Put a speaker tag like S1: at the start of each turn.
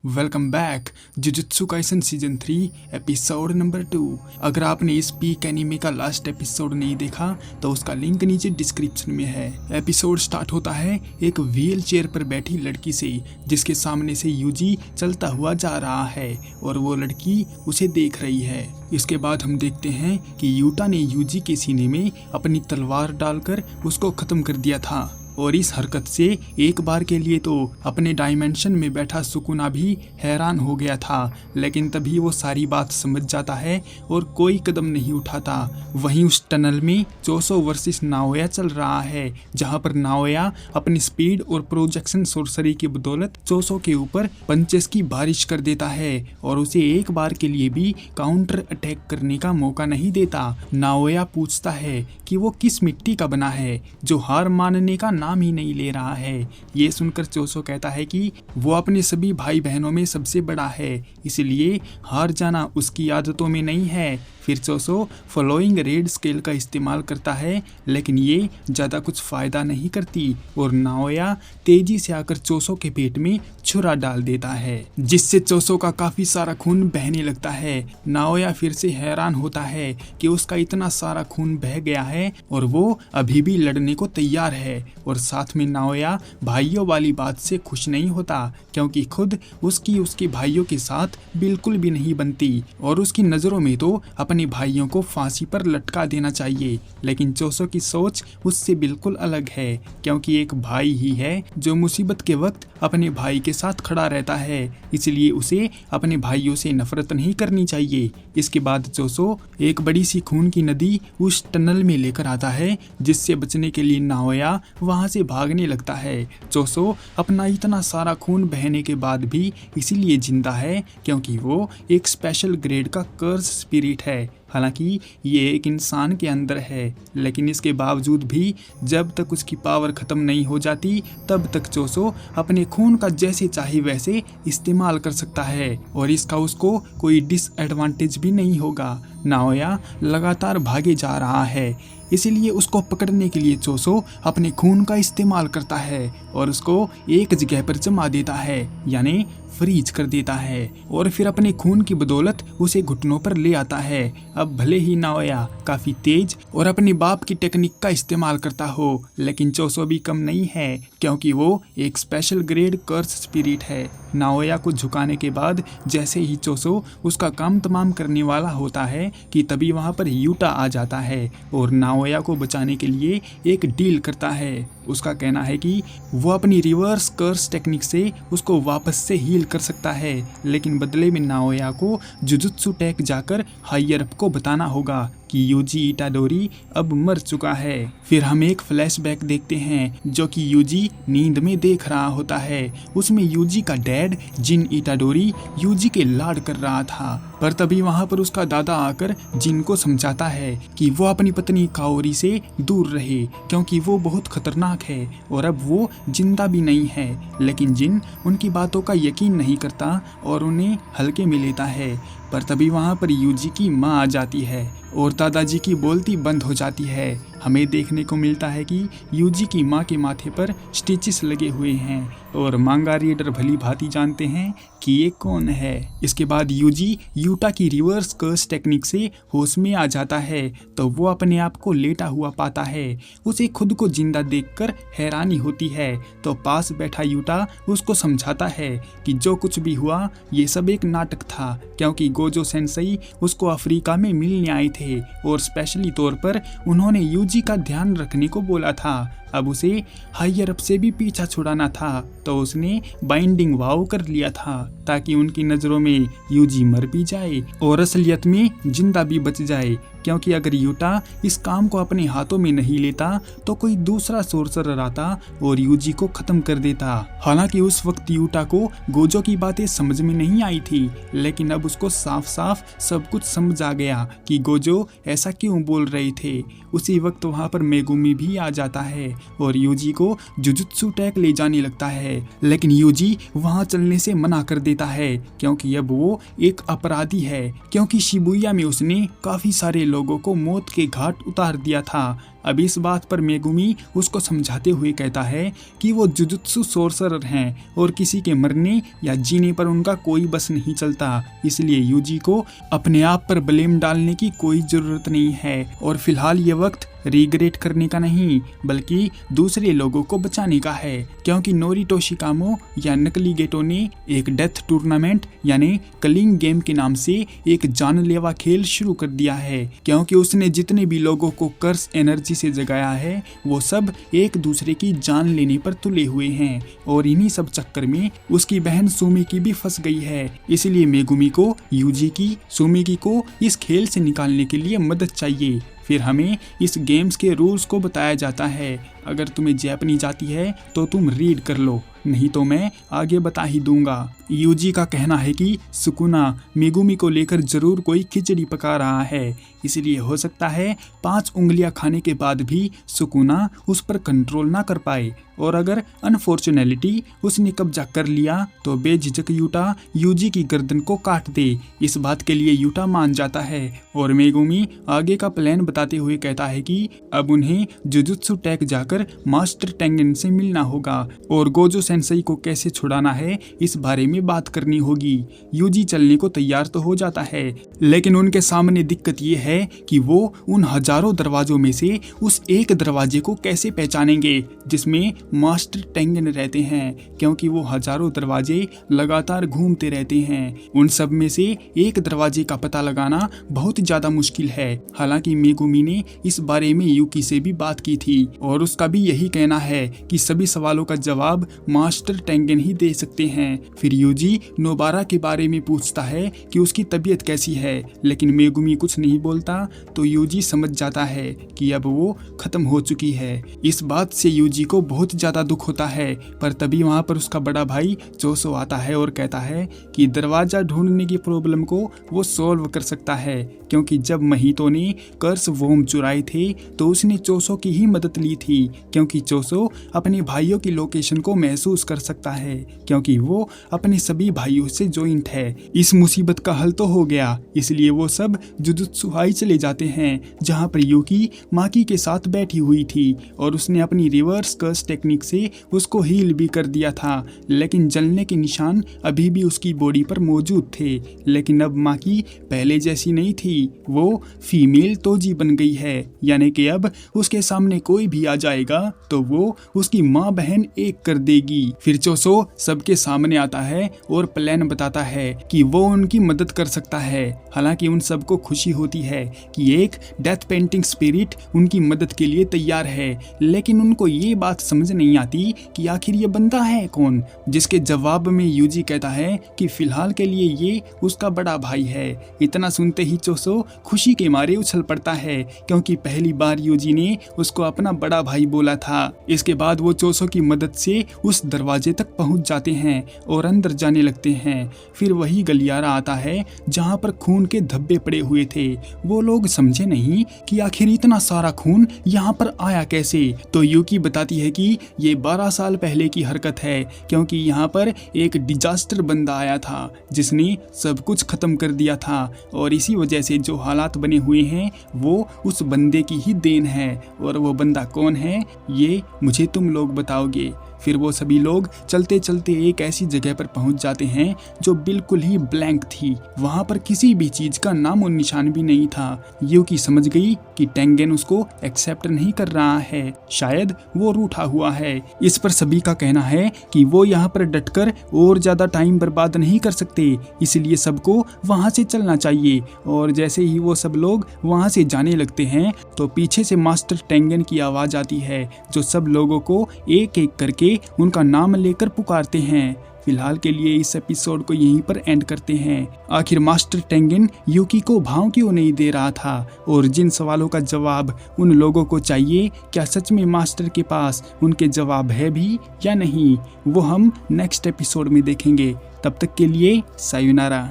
S1: Welcome back jujutsu Kaisen season 3 episode number 2। अगर आपने इस पीक एनीमे का लास्ट एपिसोड नहीं देखा तो उसका लिंक नीचे डिस्क्रिप्शन में है। एपिसोड स्टार्ट होता है एक व्हील चेयर पर बैठी लड़की से, जिसके सामने से यूजी चलता हुआ जा रहा है और वो लड़की उसे देख रही है। इसके बाद हम देखते हैं कि यूटा ने यूजी के सीने में अपनी तलवार डालकर उसको खत्म कर दिया था और इस हरकत से एक बार के लिए तो अपने डायमेंशन में बैठा सुकुना भी हैरान हो गया था, लेकिन तभी वो सारी बात समझ जाता है और कोई कदम नहीं उठाता। वहीं उस टनल में चोसो वर्सेस नाओया चल रहा है, जहां पर नाओया अपनी स्पीड और प्रोजेक्शन सोर्सरी की बदौलत चोसो के ऊपर पंचेस की बारिश कर देता है और उसे एक बार के लिए भी काउंटर अटैक करने का मौका नहीं देता। नाओया पूछता है कि वो किस मिट्टी का बना है जो हार मानने का नाम ही नहीं ले रहा है। ये सुनकर चोसो कहता है कि वो अपने सभी भाई बहनों में सबसे बड़ा है, इसलिए हार जाना उसकी आदतों में नहीं है। फिर चोसो फॉलोइंग रेड स्केल का इस्तेमाल करता है, लेकिन ये ज़्यादा कुछ फायदा नहीं करती और नाओया तेजी से आकर चोसो के पेट में छुरा डाल देता है, जिससे चोसो का काफी सारा खून बहने लगता है। नाओया फिर से हैरान होता है कि उसका इतना सारा खून बह गया है और वो अभी भी लड़ने को तैयार है। और साथ में नाओया भाइयों वाली बात से खुश नहीं होता, क्योंकि खुद उसके भाइयों के साथ बिल्कुल भी नहीं बनती और उसकी नज़रों में तो अपने भाइयों को फांसी पर लटका देना चाहिए। लेकिन चोसो की सोच उससे बिल्कुल अलग है, क्योंकि एक भाई ही है जो मुसीबत के वक्त अपने भाई के साथ खड़ा रहता है, इसलिए उसे अपने भाइयों से नफरत नहीं करनी चाहिए। इसके बाद चोसो एक बड़ी सी खून की नदी उस टनल में लेकर आता है, जिससे बचने के लिए नाओया वहां से भागने लगता है। चोसो अपना इतना सारा खून बहने के बाद भी इसीलिए जिंदा है क्योंकि वो एक स्पेशल ग्रेड का कर्स स्पिरिट है। हालांकि ये एक इंसान के अंदर है, लेकिन इसके बावजूद भी जब तक उसकी पावर खत्म नहीं हो जाती तब तक चोसो अपने खून का जैसे चाहे वैसे इस्तेमाल कर सकता है और इसका उसको कोई डिसएडवांटेज भी नहीं होगा। नाओया लगातार भागे जा रहा है, इसीलिए उसको पकड़ने के लिए चोसो अपने खून का इस्तेमाल करता है और उसको एक जगह पर जमा देता है, यानी फ्रीज कर देता है, और फिर अपने खून की बदौलत उसे घुटनों पर ले आता है। अब भले ही नाओया काफी तेज और अपने बाप की टेक्निक का इस्तेमाल करता हो, लेकिन चोसो भी कम नहीं है, क्योंकि वो एक स्पेशल ग्रेड कर्स स्पिरिट है। नाओया को झुकाने के बाद जैसे ही चोसो उसका काम तमाम करने वाला होता है कि तभी वहां पर यूटा आ जाता है और नाओया को बचाने के लिए एक डील करता है। उसका कहना है कि वो अपनी रिवर्स कर्स टेक्निक से उसको वापस से हील कर सकता है, लेकिन बदले में नाओया को जुजुत्सु टेक जाकर हायर अप को बताना होगा कि यूजी इटाडोरी अब मर चुका है। फिर हम एक फ्लैशबैक देखते हैं जो कि यूजी नींद में देख रहा होता है। उसमें यूजी का डैड जिन इटाडोरी यूजी के लाड कर रहा था, पर तभी वहां पर उसका दादा आकर जिन को समझाता है कि वो अपनी पत्नी काओरी से दूर रहे, क्योंकि वो बहुत खतरनाक है और अब वो जिंदा भी नहीं है। लेकिन जिन उनकी बातों का यकीन नहीं करता और उन्हें हल्के में लेता है, पर तभी वहां पर यूजी की माँ आ जाती है और दादाजी की बोलती बंद हो जाती है। हमें देखने को मिलता है कि यूजी की माँ के माथे पर स्टिचेस लगे हुए हैं और मांगा रीडर भली भांति जानते हैं कि ये कौन है। इसके बाद यूजी यूटा की रिवर्स कर्स टेक्निक से होश में आ जाता है, तो वो अपने आप को लेटा हुआ पाता है। उसे खुद को जिंदा देखकर हैरानी होती है, तो पास बैठा यूटा उसको समझाता है कि जो कुछ भी हुआ ये सब एक नाटक था, क्योंकि गोजो सेंसेई उसको अफ्रीका में मिलने आए थे और स्पेशली तौर पर उन्होंने यूजी का ध्यान रखने को बोला था। अब उसे हायर अप से भी पीछा छुड़ाना था, तो उसने बाइंडिंग वाव कर लिया था ताकि उनकी नज़रों में यूजी मर भी जाए और असलियत में जिंदा भी बच जाए, क्योंकि अगर यूटा इस काम को अपने हाथों में नहीं लेता तो कोई दूसरा सोर्सरर आता और यूजी को खत्म कर देता। हालांकि उस वक्त यूटा को गोजो की बातें समझ में नहीं आई थी, लेकिन अब उसको साफ साफ सब कुछ समझ आ गया कि गोजो ऐसा क्यों बोल रहे थे। उसी वक्त वहां पर मेगुमी भी आ जाता है और यूजी को जुजुत्सु टेक ले जाने लगता है, लेकिन यूजी वहां चलने से मना कर देता है, क्योंकि अब वो एक अपराधी है, क्योंकि शिबुया में उसने काफी सारे लोगों को मौत के घाट उतार दिया था। अब इस बात पर मेगुमी उसको समझाते हुए कहता है कि वो जुजुत्सु सोर्सरर हैं और किसी के मरने या जीने पर उनका कोई बस नहीं चलता, इसलिए यूजी को अपने आप पर ब्लेम डालने की कोई जरूरत नहीं है और फिलहाल ये वक्त रिग्रेट करने का नहीं बल्कि दूसरे लोगों को बचाने का है, क्योंकि नोरितो शिकामो या नकली गेटो ने एक डेथ टूर्नामेंट यानी कलिंग गेम के नाम से एक जानलेवा खेल शुरू कर दिया है, क्योंकि उसने जितने भी लोगों को कर्स एनर्जी से जगाया है वो सब एक दूसरे की जान लेने पर तुले हुए हैं और इन्हीं सब चक्कर में उसकी बहन सुमिकी भी फंस गई है। इसलिए मेगुमी को यूजी की सुमिकी को इस खेल से निकालने के लिए मदद चाहिए। फिर हमें इस गेम्स के रूल्स को बताया जाता है। अगर तुम्हें जापानीज आती है तो तुम रीड कर लो, नहीं तो मैं आगे बता ही दूंगा। यूजी का कहना है कि सुकुना मेगुमी को लेकर जरूर कोई खिचड़ी पका रहा है, इसलिए हो सकता है 5 उंगलियां खाने के बाद भी सुकुना उस पर कंट्रोल ना कर पाए और अगर अनफॉर्चुनेटली उसने कब्जा कर लिया तो बेझिझक यूटा यूजी की गर्दन को काट दे। इस बात के लिए यूटा मान जाता है और मेगुमी आगे का प्लान बताते हुए कहता है कि अब उन्हें जुजुत्सु टेक जाकर मास्टर टेंगन से मिलना होगा और गोजो सेंसेई को कैसे छुड़ाना है इस बारे में बात करनी होगी। यूजी चलने को तैयार तो हो जाता है, लेकिन उनके सामने दिक्कत ये है कि वो उन हजारों दरवाजों में से उस एक दरवाजे को कैसे पहचानेंगे जिसमें मास्टर टेंगन रहते हैं, क्योंकि वो हजारों दरवाजे लगातार घूमते रहते हैं। उन सब में से एक दरवाजे का पता लगाना बहुत ज्यादा मुश्किल है। हालांकि मेगुमी ने इस बारे में यूकी से भी बात की थी और उसका भी यही कहना है कि सभी सवालों का जवाब मास्टर टेंगन ही दे सकते हैं। फिर यूजी नोबारा के बारे में पूछता है कि उसकी तबीयत कैसी है, लेकिन मेगुमी कुछ नहीं बोलता तो यूजी समझ जाता है कि अब वो खत्म हो चुकी है। इस बात से यूजी को बहुत ज्यादा दुख होता है, पर तभी वहाँ पर उसका बड़ा भाई चोसो आता है और कहता है कि दरवाजा ढूंढने की प्रॉब्लम को वो सॉल्व कर सकता है, क्योंकि जब महितो ने कर्स वोम चुराए थे तो उसने चोसो की ही मदद ली थी, क्योंकि चोसो अपने भाइयों की लोकेशन को महसूस कर सकता है, क्योंकि वो अपने सभी भाइयों से जॉइंट है। इस मुसीबत का हल तो हो गया, इसलिए वो सब जुजुत्सु हाई चले जाते हैं जहाँ पर यूकी माकी के साथ बैठी हुई थी और उसने अपनी रिवर्स कर्स टेक्निक से उसको हील भी कर दिया था, लेकिन जलने के निशान अभी भी उसकी बॉडी पर मौजूद थे। लेकिन अब माकी पहले जैसी नहीं थी, वो फीमेल तोजी बन गई है, यानी कि अब उसके सामने कोई भी आ जाएगा तो वो उसकी माँ बहन एक कर देगी। फिर चोसो सबके सामने आता है और प्लान बताता है कि वो उनकी मदद कर सकता है। हालांकि उन सबको खुशी होती है कि एक डेथ पेंटिंग स्पिरिट उनकी मदद के लिए तैयार है, लेकिन उनको ये बात समझ नहीं आती कि आखिर ये बंदा है कौन, जिसके जवाब में यूजी कहता है कि फिलहाल के लिए ये उसका बड़ा भाई है। इतना सुनते ही चोसो खुशी के मारे उछल पड़ता है, क्योंकि पहली बार यूजी ने उसको अपना बड़ा भाई बोला था। इसके बाद वो चोसो की मदद से उस दरवाजे तक पहुंच जाते हैं और अंदर जाने लगते हैं। फिर वही गलियारा आता है जहां पर खून के धब्बे पड़े हुए थे। वो लोग समझे नहीं कि आखिर इतना सारा खून यहाँ पर आया कैसे, तो यूकी बताती है कि ये 12 साल पहले की हरकत है, क्योंकि यहाँ पर एक डिजास्टर बंदा आया था जिसने सब कुछ खत्म कर दिया था और इसी वजह से जो हालात बने हुए हैं वो उस बंदे की ही देन है। और वो बंदा कौन है ये मुझे तुम लोग बताओगे। फिर वो सभी लोग चलते चलते एक ऐसी जगह पर पहुंच जाते हैं जो बिल्कुल ही ब्लैंक थी। वहां पर किसी भी चीज का नाम और निशान भी नहीं था। यूकी समझ गई कि टेंगन उसको एक्सेप्ट नहीं कर रहा है, शायद वो रूठा हुआ है। इस पर सभी का कहना है कि वो यहाँ पर डटकर और ज्यादा टाइम बर्बाद नहीं कर सकते, इसलिए सबको वहां से चलना चाहिए। और जैसे ही वो सब लोग वहां से जाने लगते हैं तो पीछे से मास्टर टेंगन की आवाज आती है जो सब लोगों को एक एक करके उनका नाम लेकर पुकारते हैं। फिलहाल के लिए इस एपिसोड को यहीं पर एंड करते हैं। आखिर मास्टर टेंगन यूकी को भाव क्यों नहीं दे रहा था और जिन सवालों का जवाब उन लोगों को चाहिए, क्या सच में मास्टर के पास उनके जवाब है भी या नहीं, वो हम नेक्स्ट एपिसोड में देखेंगे। तब तक के लिए सायोनारा।